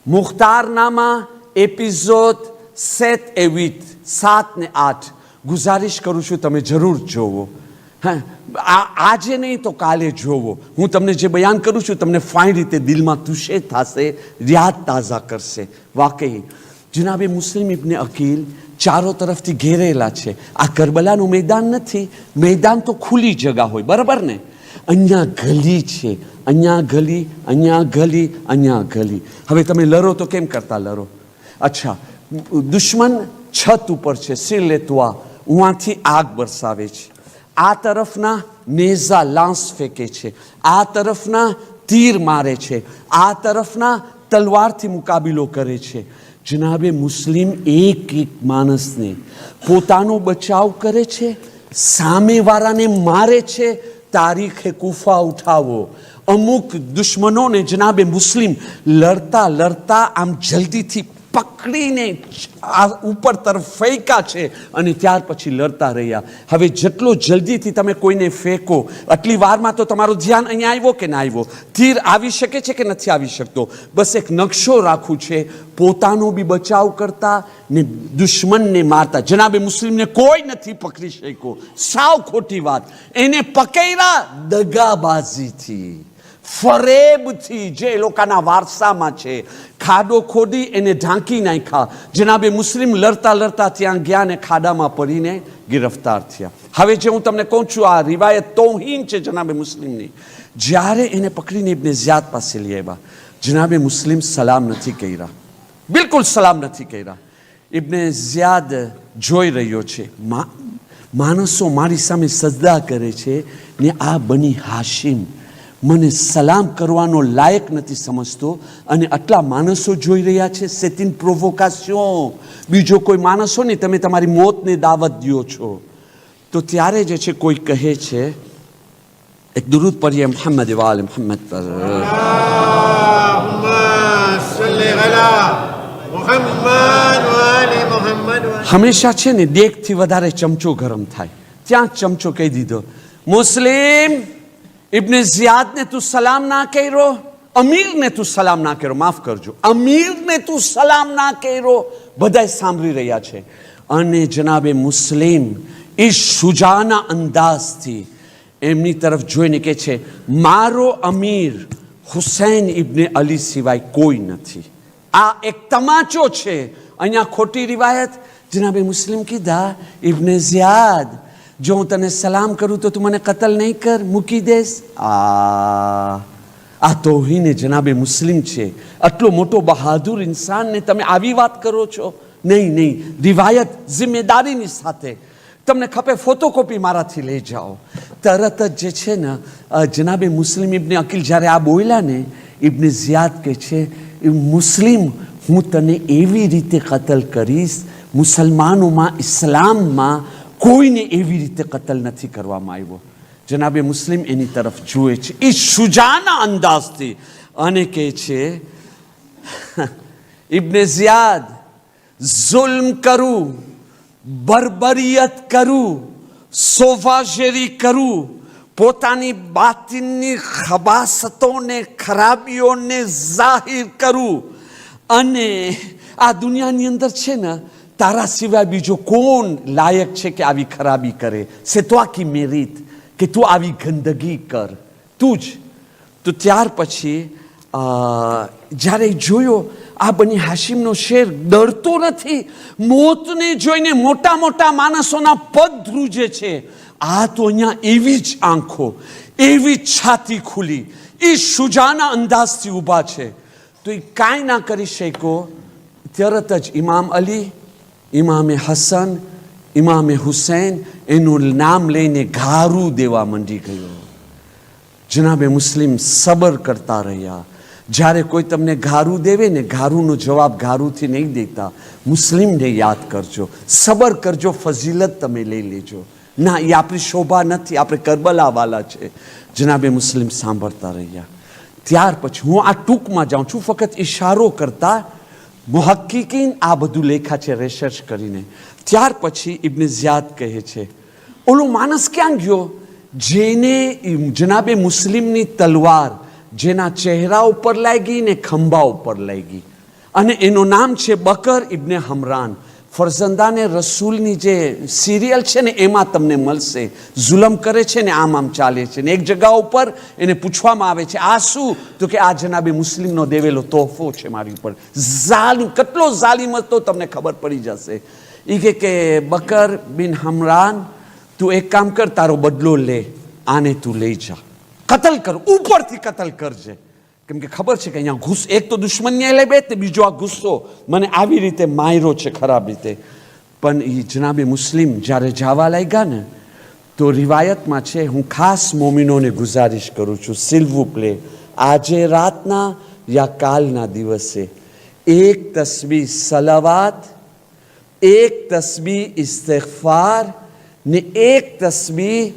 મુખ્તારનામા એપિસોડ 7 et 8, 7 ને 8 ગુજારિશ કરું છું તમે જરૂર જોવો. હા, આજે નહીં તો કાલે જોવો. હું તમને જે બયાન કરું છું તમને ફાઇન રીતે દિલમાં તુશે થશે, યાદ તાજા કરશે. વાકઈ જનાબે મુસ્લિમ ઇબ્ને અકીલ ચારો તરફથી ઘેરેલા છે. આ કરબલાનું મેદાન નથી, મેદાન તો ખુલ્લી જગા હોય, બરાબર ને? અહીંયા ગલી છે, અહીંયા ગલી, અહીંયા ગલી, અહીંયા ગલી. હવે તમે લડો તો કેમ કરતા લડો? અચ્છા, દુશ્મન છત ઉપર છે, સિર લેતવા, ઉहाँથી આગ બરસાવે છે. આ તરફના નેઝા લાંસ ફેંકે છે, આ તરફના તીર મારે છે, આ તરફના તલવારથી મુકાબલો કરે છે. જનાબે મુસ્લિમ એક માણસને પોતાનો બચાવ કરે છે, સામેવાળાને મારે છે. તારીખે કુફા ઉઠાવો. અમુક દુશ્મનોને જનાબે મુસ્લિમ લડતા લડતા આમ જલ્દીથી પકડીને ઉપર તરફ ફેંકા છે અને ત્યાર પછી લડતા રહ્યા. હવે જેટલો જલ્દીથી તમે કોઈને ફેંકો, આટલી વારમાં તો તમારું ધ્યાન અહીંયા આવ્યો કે ના આવ્યો, તીર આવી શકે છે કે નથી આવી શકતો. બસ એક નકશો રાખવું છે, પોતાનો બી બચાવ કરતા ને દુશ્મનને મારતા. જનાબે મુસ્લિમને કોઈ નથી પકડી શક્યો, સાવ ખોટી વાત. એને પકડ્યા દગાબાજીથી, ફરેબથી, જે એ લોકોના વારસામાં છે. ખાડો ખોદી એને ઢાંકી નાખ્યા. જનાબે મુસ્લિમ લડતા લડતા ત્યાં ગયા ને ખાડામાં પડીને ગિરફતાર થયા. હવે જે હું તમને કહું છું, આ રિવાયત તૌહીન છે જનાબે મુસ્લિમની. જ્યારે એને પકડીને ઇબ્ને ઝિયાદ પાસે લઈ આવ્યા, જનાબે મુસ્લિમ સલામ નથી કર્યા, બિલકુલ સલામ નથી કર્યા. ઇબ્ને ઝિયાદ જોઈ રહ્યો છે, માણસો મારી સામે સજદા કરે છે ને આ બની હાશિમ મને સલામ કરવાનો લાયક નથી સમજતો, અને આટલા માણસો જોઈ રહ્યા છે. સેટિન પ્રોવોકાસ્યો, બીજો કોઈ માણસો નહીં, તમે તમારી મોતને દાવત દો છો. તો ત્યારે જે છે કોઈ કહે છે, એક દુરૂદ પઢીએ મોહમ્મદ વાલે મોહમ્મદ પર. હંમેશા છે ને દેગથી વધારે ચમચો ગરમ થાય, ત્યાં ચમચો કહી દીધો, મુસ્લિમ ઇબ્ને ઝિયાદને તું સલામ ના કર્યો, અમીરને તું સલામ ના કર્યો, માફ કરજો, અમીરને તું સલામ ના કર્યો. બધા સાંભળી રહ્યા છે. અને જનાબે મુસ્લિમ એ શુજાના અંદાજથી એમની તરફ જોઈને કહે છે, મારો અમીર હુસૈન ઇબ્ને અલી સિવાય કોઈ નથી. આ એક તમાચો છે. અહીંયા ખોટી રિવાયત. જનાબે મુસ્લિમ કીધા, ઇબ્ને ઝિયાદ, જો હું તને સલામ કરું તો તું મને કતલ નહીં કર, મૂકી દેસ. આ તૌહીને જનાબે મુસ્લિમ છે. આટલો મોટો બહાદુર ઇન્સાનને તમે આવી વાત કરો છો? નહીં નહીં, રિવાયત જિમ્મેદારીની સાથે. તમને ખપે ફોટોકોપી મારાથી લઈ જાઓ. તરત જ જે છે ને જનાબે મુસ્લિમ ઇબ્ને અકીલ જ્યારે આ બોલ્યા ને, ઇબ્ને ઝિયાદ કહે છે, મુસ્લિમ હું તને એવી રીતે કતલ કરીશ, મુસલમાનોમાં ઇસ્લામમાં કોઈને એવી રીતે કતલ નથી કરવામાં આવ્યો. જનાબે મુસ્લિમ એની તરફ જુએ છે એ શુજાના અંદાજથી અને કહે છે, ઇબ્ને ઝિયાદ, જુલ્મ કરું, બર્બરિયત કરું, સોફાશેરી કરું, પોતાની બાતિનની ખબાસતોને, ખરાબીઓને જાહેર કરું, અને આ દુનિયાની અંદર છે ને તારા સિવાય બીજો કોણ લાયક છે કે આવી ખરાબી કરે? c'est toi qui mérite કે તું આવી ગંદગી કર, તું જ. તો ત્યાર પછી જ્યારે જોયો આ બની હાશિમનો શેર ડરતો નથી, મોતને જોઈને મોટા મોટા માણસોના પગ ધ્રુજે છે. આ તો અહીંયા એવી જ આંખો, એવી જ છાતી ખુલી, એ શુજાના અંદાજથી ઊભા છે. તો એ કાંઈ ના કરી શક્યો. તરત જ ઇમામ અલી, ઇમામે હસન, ઇમામે હુસૈન એનું નામ લઈને ઘારું દેવા માંડી ગયો. જનાબે મુસ્લિમ સબર કરતા રહ્યા. જ્યારે કોઈ તમને ઘારું દેવે ને, ઘારુંનો જવાબ ઘારુંથી નહીં દેતા, મુસ્લિમને યાદ કરજો, સબર કરજો, ફઝીલત તમે લઈ લેજો. ના, એ આપણી શોભા નથી, આપણે કરબલાવાલા છે. જનાબે મુસ્લિમ સાંભળતા રહ્યા. ત્યાર પછી હું આ ટૂંકમાં જાઉં છું, ફક્ત ઇશારો કરતા. મુહક્કીકીન આ બધું લેખા છે રિસર્ચ કરીને. ત્યાર પછી ઇબ્ને ઝિયાદ કહે છે, ઓલો માણસ ક્યાં ગયો જેને જનાબે મુસ્લિમની તલવાર જેના ચહેરા ઉપર લાગી ને ખંભા ઉપર લાગી, અને એનું નામ છે બકર ઇબ્ને હમરાન. ફરઝંદાને રસૂલની જે સિરિયલ છે ને એમાં તમને મળશે. જુલમ કરે છે ને આમ ચાલે છે ને એક જગ્યા ઉપર એને પૂછવામાં આવે છે, આ શું? તો કે આ જનાબે મુસ્લિમનો દેવેલો તોહફો છે મારી ઉપર. જાલિમ, કેટલો જાલિમ હતો તમને ખબર પડી જશે. એ કે બકર બિન હમરાન, તું એક કામ કર, તારો બદલો લે, આને તું લઈ જા, કતલ કર, ઉપરથી કતલ કરજે. કેમ કે ખબર છે કે અહીંયા એક તો દુશ્મનને લઈ બે, બીજો આ ગુસ્સો મને આવી રીતે માર્યો છે ખરાબ રીતે. પણ એ જનાબે મુસ્લિમ જ્યારે જવા લાગ્યા ને, તો રિવાયતમાં છે, હું ખાસ મોમિનોને ગુજારિશ કરું છું, સિલ વુ પ્લે, આજે રાતના યા કાલના દિવસે એક તસ્બીહ સલાવાત, એક તસ્બીહ ઇસ્તિગફાર ને એક તસ્બીહ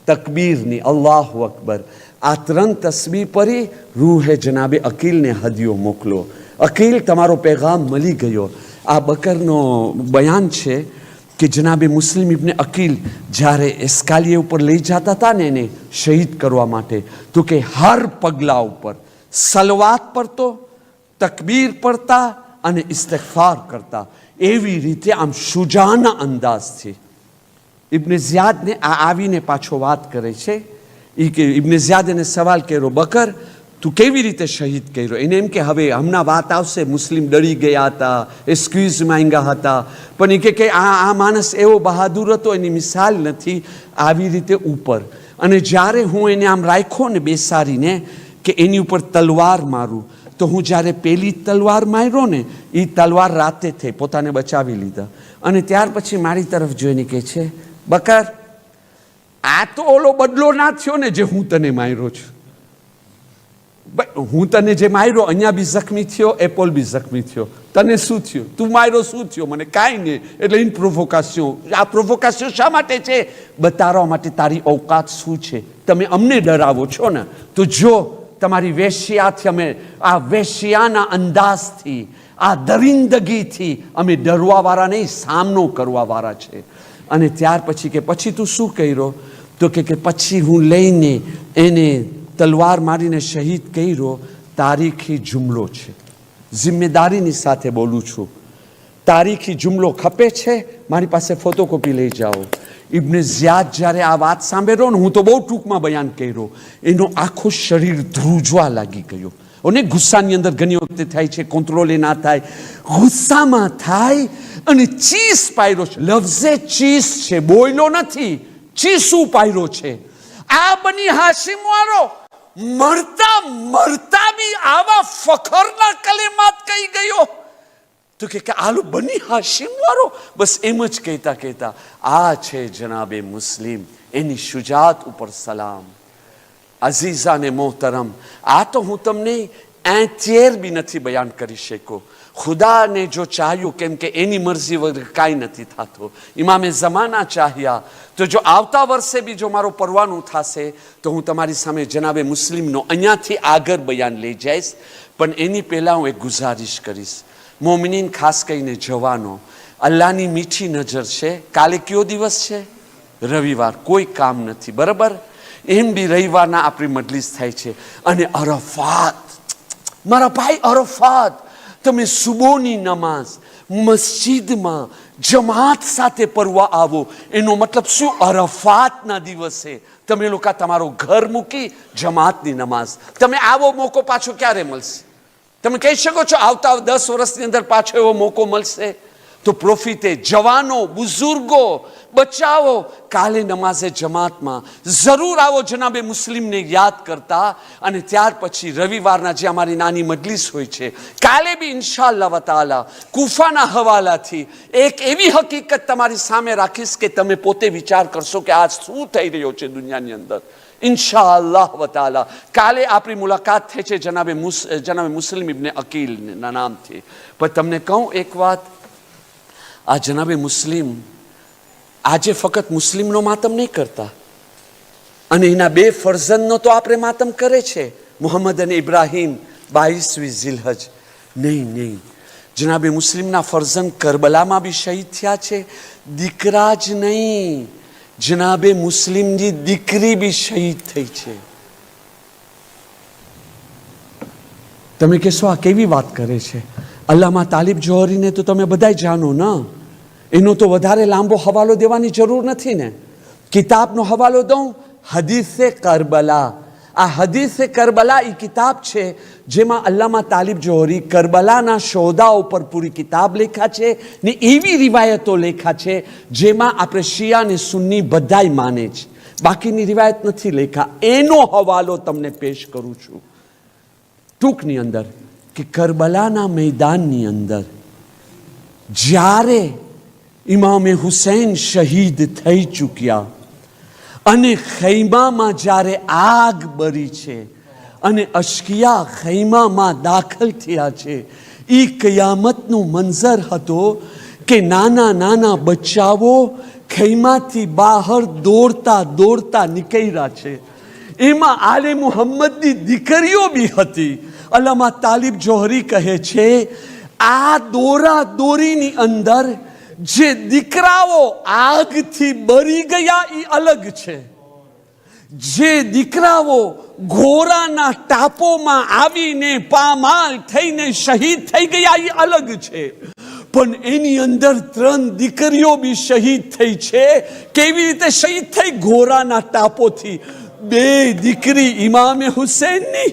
તકબીરની, અલ્લાહુ અકબર. આ 3 તસ્બીહ પરી રૂહે જનાબે અકીલને હદિયો મોકલો. અકીલ, તમારો પેગામ મળી ગયો. આ બકરનો બયાન છે કે જનાબે મુસ્લિમ ઇબ્ને અકીલ જ્યારે એસ્કાલિયે ઉપર લઈ જતા હતા ને એને શહીદ કરવા માટે, તો કે હર પગલા ઉપર સલવાત પડતો, તકબીર પડતા અને ઇસ્તિગફાર કરતા. એવી રીતે આમ શુજાના અંદાજથી ઇબ્ને ઝિયાદને આવીને પાછો વાત કરે છે. એ કે ઇબ્ને ઝિયાદ એને સવાલ કર્યો, બકર તું કેવી રીતે શહીદ કર્યો? એને એમ કે હવે હમણાં વાત આવશે, મુસ્લિમ ડરી ગયા હતા, એક્સક્યુઝ માંગ્યા હતા, પણ એ કે આ માણસ એવો બહાદુર હતો, એની મિસાલ નથી. આવી રીતે ઉપર, અને જ્યારે હું એને આમ રાખ્યો ને બેસાડીને કે એની ઉપર તલવાર મારું, તો હું જ્યારે પેલી તલવાર માર્યો ને એ તલવાર રાતે થઈ, પોતાને બચાવી લીધા. અને ત્યાર પછી મારી તરફ જોઈને કહે છે, બકર આ તો ઓલો બદલો ના થયો ને જે હું તને માર્યો છું. હું તને જે માર્યો અહીંયા બી જખમી થયો, એપોલ બી જખમી થયો, તને શું થયું? તું માર્યો શું થયો? મને કાંઈ નહીં. એટલે ઇન પ્રોવોકાશન. આ પ્રોવોકાશન શા માટે છે? બતાવવા માટે તારી औकात શું છે. તમે અમને ડરાવો છો ને, તો જો તમારી વેશ્યાથી અમે, આ વેશ્યાના અંદાજથી, આ દરિંદગીથી અમે ડરવાવાળા નહીં, સામનો કરવાવાળા છે. અને ત્યાર પછી કે પછી તું શું કર્યો? તો કે પછી હું લઈને એને તલવાર મારીને શહીદ કર્યો. તારીખી જુમલો છે, જિમ્મેદારીની સાથે બોલું છું. તારીખી જુમલો ખપે છે, મારી પાસે ફોટોકોપી લઈ જાઓ. ઇબ્ને ઝિયાદ જ્યારે આ વાત સાંભળ્યો ને, હું તો બહુ ટૂંકમાં બયાન કર્યો, એનો આખો શરીર ધ્રુજવા લાગી ગયો. અને ગુસ્સાની અંદર ઘણી વખતે થાય છે, કંટ્રોલે ના થાય, ગુસ્સામાં થાય અને ચીસ પાયરો છે. લફ્ઝે ચીસ છે, બોયલો નથી, ચીસું પાયરો છે. આ બની હાશિમ વાળો મરતા મરતા બી આવા ફખરના કલેમાત કહી ગયો. તો કે આલો બની હાશિમ વાળો, બસ એમ જ કહેતા કહેતા આ છે જનાબે મુસ્લિમ, એની શુજાત ઉપર સલામ. અઝીઝા ને મોહતરમ, આ તો હું તમને એંચેર બી નથી બયાન કરી શકો. ખુદાને જો ચાહ્યું, કેમ કે એની મરજી વગર કાંઈ નથી થતું. ઇમામે ઝમાના ચાહ્યા તો જો આવતા વર્ષે બી જો મારો પરવાનું થશે તો હું તમારી સામે જનાબે મુસ્લિમનો અહીંયાથી આગળ બયાન લઈ જઈશ. પણ એની પહેલાં હું એક ગુજારિશ કરીશ, મોમિનીન ખાસ કરીને જવાનો, અલ્લાહની મીઠી નજર છે. કાલે કયો દિવસ છે? રવિવાર, કોઈ કામ નથી, બરાબર? એમ બી રવિવારના આપણી મજલિસ થાય છે. અને અરફાત, મારા ભાઈ અરફાત, તમે સુબોની નમાઝ મસ્જિદમાં જમાત સાથે પડવા આવો, એનો મતલબ શું? અરફાતના દિવસે તમે લોકો તમારો ઘર મૂકી જમાતની નમાઝ તમે આવો મોકો પાછો ક્યારે મળશે? તમે કહી શકો છો આવતા 10 વર્ષની અંદર પાછો એવો મોકો મળશે? તો પ્રોફિતે, જવાનો, બુઝુર્ગો, બચાવો, કાલે નમાઝે જમાતમાં જરૂર આવો જનાબે મુસ્લિમને યાદ કરતા. અને ત્યાર પછી રવિવારના જે અમારી નાની મજલિસ હોય છે, કાલે બી ઇન્શાઅલ્લાહ તાલા કુફાના હવાલાથી એક એવી હકીકત તમારી સામે રાખીશ કે તમે પોતે વિચાર કરશો કે આ શું થઈ રહ્યો છે દુનિયાની અંદર. ઇન્શાઅલ્લાહ તાલા કાલે આપણી મુલાકાત થઈ છે જનાબે મુસ્લિમ ઇબ્ને અકીલના નામથી. પણ તમને કહું એક વાત, આ જનાબે મુસ્લિમ આજે ફક્ત મુસ્લિમનો માતમ નહીં કરતા, અને એના 2 ફરઝંદનો તો આપણે માતમ કરે છે, મુહમ્મદ અને ઇબ્રાહીમ 22મી ઝિલહજ. નહીં, જનાબે મુસ્લિમના ફરઝંદ કરબલામાં બી શહીદ થયા છે. દીકરા જ નહીં, જનાબે મુસ્લિમની દીકરી બી શહીદ થઈ છે. તમે કહેશો આ કેવી વાત કરે છે? અલ્લામા તાલિબ જોહરીને તો તમે બધાય જાણો ને, એનો તો વધારે લાંબો હવાલો દેવાની જરૂર નથી ને. કિતાબનો હવાલો દઉં, હદીસે કરબલા. આ હદીસે કરબલા એ કિતાબ છે જેમાં અલ્લામા તાલિબ જોહરી કરબલાના શોધા ઉપર પૂરી કિતાબ લેખા છે ને એવી રિવાયતો લેખા છે જેમાં આપણે શિયા ને સુન્ની બધાય માને છે, બાકીની રિવાયત નથી લેખા. એનો હવાલો તમને પેશ કરું છું ટૂંકની અંદર કે કરબલાના મેદાનની અંદર જ્યારે ઇમામે હુસૈન શહીદ થઈ ચૂક્યા અને ખૈમામાં જ્યારે આગ બળી છે અને અશ્કિયા ખૈમામાં દાખલ થયા છે, એ કયામતનું મંઝર હતો કે નાના નાના બચ્ચાઓ ખૈમાથી બહાર દોડતા દોડતા નીકળ્યા છે. એમાં આલે મુહમ્મદની દીકરીઓ બી હતી. અલ્લામા તાલિબ જોહરી કહે છે, આ દોરા દોરીની અંદર જે દીકરાઓ આગથી બળી ગયા એ અલગ છે. જે દીકરાઓ ઘોરાના ટાપોમાં આવીને પામાલ થઈને શહીદ થઈ ગયા એ અલગ છે. પણ એની અંદર 3 દીકરીઓ બી શહીદ થઈ છે. કેવી રીતે શહીદ થઈ? ઘોરાના ટાપોથી. 2 દીકરી ઇમામે હુસૈનની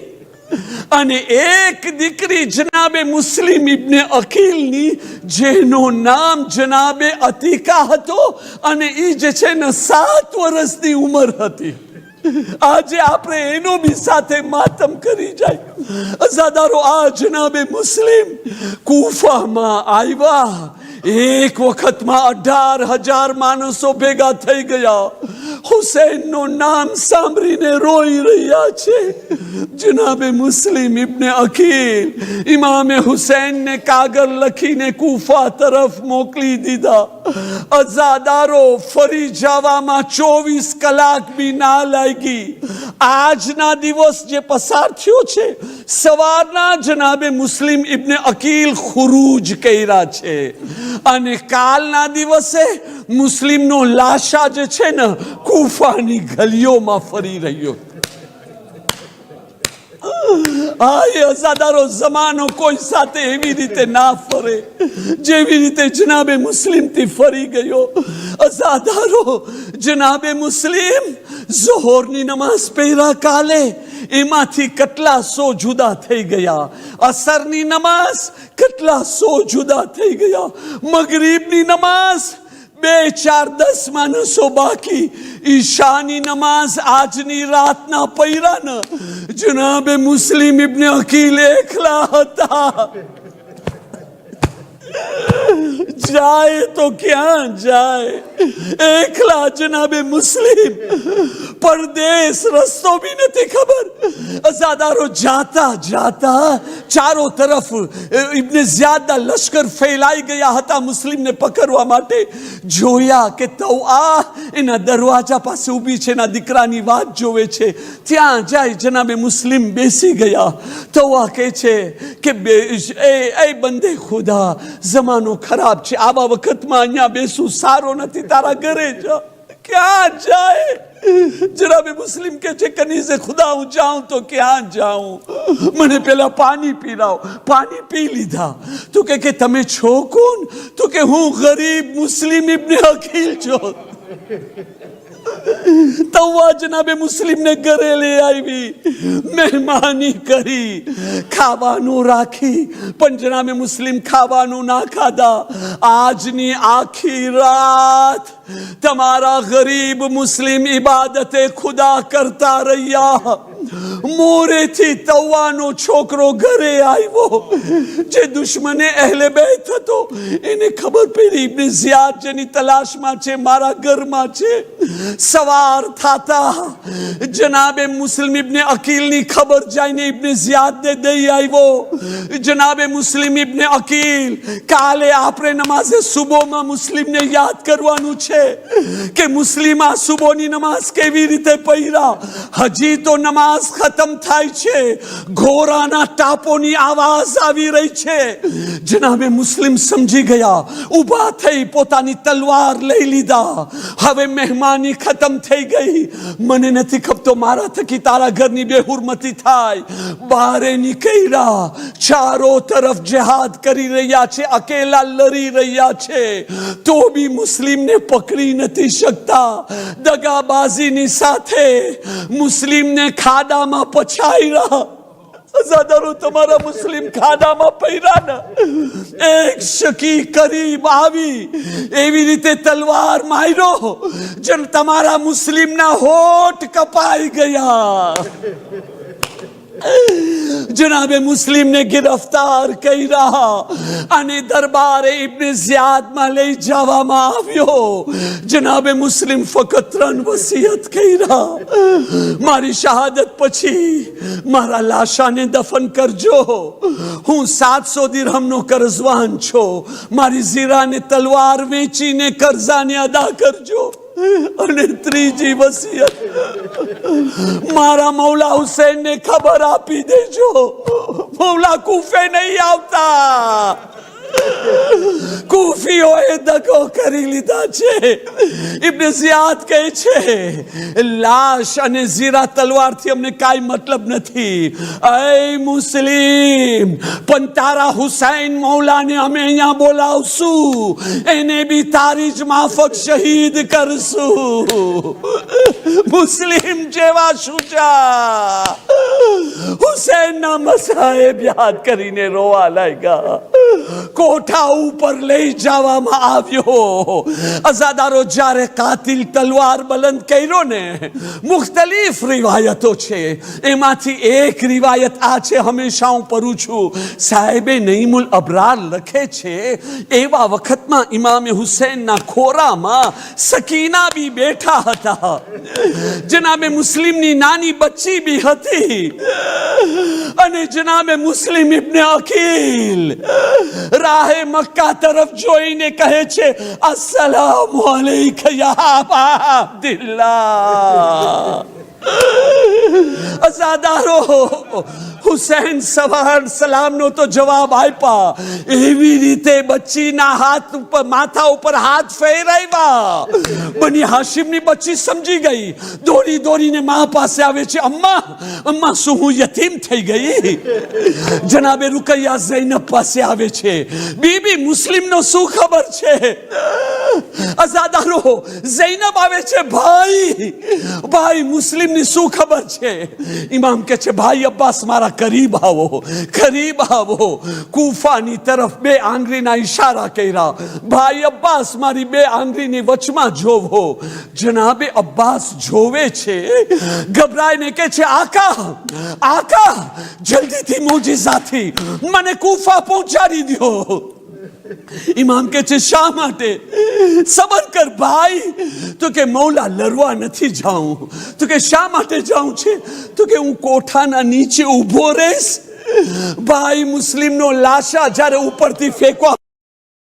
અને 1 દીકરી જનાબે મુસ્લિમ ઇબ્ને અકીલની, જેનું નામ જનાબે અતીકા હતો અને એ જે છે ને 7 વર્ષની ઉંમર હતી. આજે આપણે એનો બી સાથે માતમ કરી જાય. અઝાદારો, આ જનાબે મુસ્લિમ કૂફામાં આવ્યા. એક વખતમાં 18,000 માણસો ભેગા થઈ ગયા. હુસૈનનું નામ સાંભળીને રોઈ રહ્યા છે. જનાબે મુસ્લિમ ઇબ્ને અકીલ ઇમામે હુસૈનને કાગળ લખીને કૂફા તરફ મોકલી દીધા. અઝાદારો, ફરી જવામાં 24 કલાક બી ના લાગી. આજના દિવસ જે પસાર થયો છે, સવારના જનાબે મુસ્લિમ ઇબ્ને અકીલ ખુરૂજ કર્યા છે અને કાલના દિવસે મુસ્લિમનો લાશા જે છે ને કૂફાની ગલીઓમાં ફરી રહ્યો. આય અઝાદારો, જમાનો કોઈ સાથે એવી રીતે ના ફરે જેવી રીતે જનાબે મુસ્લિમથી ફરી ગયો. અઝાદારો, જનાબે મુસ્લિમ ઝોહરની નમાઝ પહેરા કાલે, એમાંથી કેટલા 100 જુદા થઈ ગયા. અસરની નમાઝ કેટલા 100 જુદા થઈ ગયા. મગરીબની નમાઝ 2-4-10 માણસો બાકી. ઈશાની નમાઝ આજની રાતના પૈરાના જનાબે મુસ્લિમ ઇબ્ને અકીલ એકલા હતા. જાય તો ક્યાં જાય? એકલા જનાબે મુસ્લિમ. પરદેશ રસ્તો બી નથી ખબર. અઝાદારો, જાતા જાતા ચારો તરફ ઇબ્ને ઝિયાદના લશ્કર ફેલાઈ ગયા હતા મુસ્લિમને પકડવા માટે. જોયા કે તૌઆ એના દરવાજા પાસે ઊભી છે, એના દીકરાની વાત જોવે છે. ત્યાં જાય જનાબે મુસ્લિમ બેસી ગયા. તૌઆ કહે છે કે એ બંદે ખુદા, જમાનો ખરાબ છે, આવા વખતમાં અહીંયા બેસું સારો નથી, તારા ઘરે જા. ક્યાં જાય? જનાબે મુસ્લિમ કે છે, કનીઝે ખુદા, હું જાઉં તો ક્યાં જાઉં? મને પેલા પાણી પીરાવ. પાણી પી લીધા. તું કે તમે છો કોણ? તું કે હું ગરીબ મુસ્લિમ ઇબ્ને અકીલ છું. તવા જનાબે મુસ્લિમને ઘરે લઈ આવી, મહેમાની કરી, ખાવાનું રાખી. પણ જનાબે મુસ્લિમ ખાવાનું ના ખાધા. આજની આખી રાત તમારા ગરીબ મુસ્લિમ ઇબાદતે ખુદા કરતા રહ્યા. મોરેથી તવાનો છોકરો ઘરે આવ્યો, જે દુશ્મને અહેલે બેત હતો. એને ખબર પડી ઇબ્ને ઝિયાદ જેની તલાશમાં છે મારા ઘરમાં છે. સવાર થતા જનાબે મુસ્લિમ ઇબ્ને અકીલની ખબર જઈને ઇબ્ને ઝિયાદને દઈ આવ્યો. જનાબે મુસ્લિમ ઇબ્ને અકીલ, કાલે આપણે નમાઝે સુબહમાં મુસ્લિમને યાદ કરવાનું છે કે મુસ્લિમા સુબહની નમાઝ કેવી રીતે પઢ્યા. હજી તો નમાઝ ખતમ થાય છે, ઘોરાના ટાપોની આવાજ આવી રહી છે. જનાબે મુસ્લિમ સમજી ગયા, ઊભા થઈ પોતાની તલવાર લઈ લીધા. હવે મહેમાની ખતમ થઈ ગઈ. મને નથી ખપતો મારા થકી તારા ઘરની બેહુરમતી થાય. બારે નીકળ્યા, ચારો તરફ જિહાદ કરી રહ્યા છે, અકેલા લડી રહ્યા છે. તો બી મુસ્લિમને પકડી નથી શકતા. દગાબાજીની સાથે મુસ્લિમને ખાડામાં પછાડ્યા. અઝાદારો, તમારા મુસ્લિમ ખાડામાં પડ્યા ને. એક શકી કરીબ આવી, એવી રીતે તલવાર માર્યો, જેમ તમારા મુસ્લિમના હોઠ કપાઈ ગયા. જનાબે મુસ્લિમને ગિરફ્તાર કર્યા અને દરબારે ઇબ્ન ઝિયાદમાં લઈ જવામાં આવ્યો. જનાબે મુસ્લિમ ફક્ત 3 વસિયત કર્યા. મારી શહાદત પછી મારા લાશાને દફન કરજો. હું 700 દિરહમનો કર્જવાન છું. મારી ઝીરાને તલવાર વેચીને કર્જાને અદા કરજો. અને ત્રીજી વસિયત, મારા મૌલા હુસૈનને ખબર આપી દેજો, મૌલા કૂફે નહીં આવતા. કૂફીઓએ દગો કરી લીધા છે. ઇબ્ન ઝિયાદ કહે છે, લાશ અને ઝીરા તલવારથી અમને કાંઈ મતલબ નથી. એ મુસ્લિમ, પણ તારા હુસૈન મૌલાને અમે અહીંયા બોલાવશું. એને બી તારી જ માફક શહીદ કરશું. મુસ્લિમ જેવા શુજા હુસૈનના મસાહેબ યાદ કરીને રોવા લાગ્યા. કોઠા ઉપર લઈ જવામાં આવ્યો. અઝાદારો જ્યારે કાતિલ તલવાર બલંદ કર્યો ને, મુખ્તલિફ રિવાયતો છે. એમાંથી એક રિવાયત આ છે, હંમેશા હું પઢું છું. સાહેબે નઈમુલ અબરાર લખે છે, એવા વખતમાં ઇમામે હુસૈનના ખોરામાં સકીના બી બેઠા હતા. જનાબે મુસ્લિમની નાની બચ્ચી બી હતી. અને જનાબે મુસ્લિમ ઇબ્ન અકીલ રાહે મક્કા તરફ જોઈને કહે છે, અસ્સલામુ અલૈકા યા અબા અબ્દુલ્લાહ. અઝાદારો, હુસૈન સવાર સલામનો તો જવાબ આપ્યા. એવી રીતે બચ્ચીના હાથ ઉપર, માથા ઉપર હાથ ફેરવ્યા. બની હાશિમની બચ્ચી સમજી ગઈ. દોડી દોડીને મા પાસે આવે છે, અમ્મા, અમ્મા, શું હું યતીમ થઈ ગઈ? જનાબે રૂકૈયા ઝૈનબ પાસે આવે છે, બીબી મુસ્લિમનો શું ખબર છે? અઝાદારો, ઝૈનબ આવે છે, ભાઈ, ભાઈ મુસ્લિમની શું ખબર છે? ઇમામ કહે છે, ભાઈ અબ્બાસ મારા કરીબ આવો, કરીબ આવો. કૂફાની તરફ 2 આંગળીના ઈશારા કર્યા. ભાઈ અબ્બાસ મારી 2 આંગળીની વચમાં જોવો. જનાબે અબ્બાસ જોવે છે, ગભરાઈને કહે છે, આકા, આકા, જલ્દીથી મોજીઝાથી મને કૂફા પહોંચાડી દો. ઇમામ કહે છે, શા માટે? સબર કર ભાઈ. તો કે મૌલા લડવા નથી જાઉં. તો કે શા માટે જાઉં છે? તો કે હું કોઠાના નીચે ઊભો રહીશ. ભાઈ મુસ્લિમનો લાશા જ્યારે ઉપરથી ફેંકવા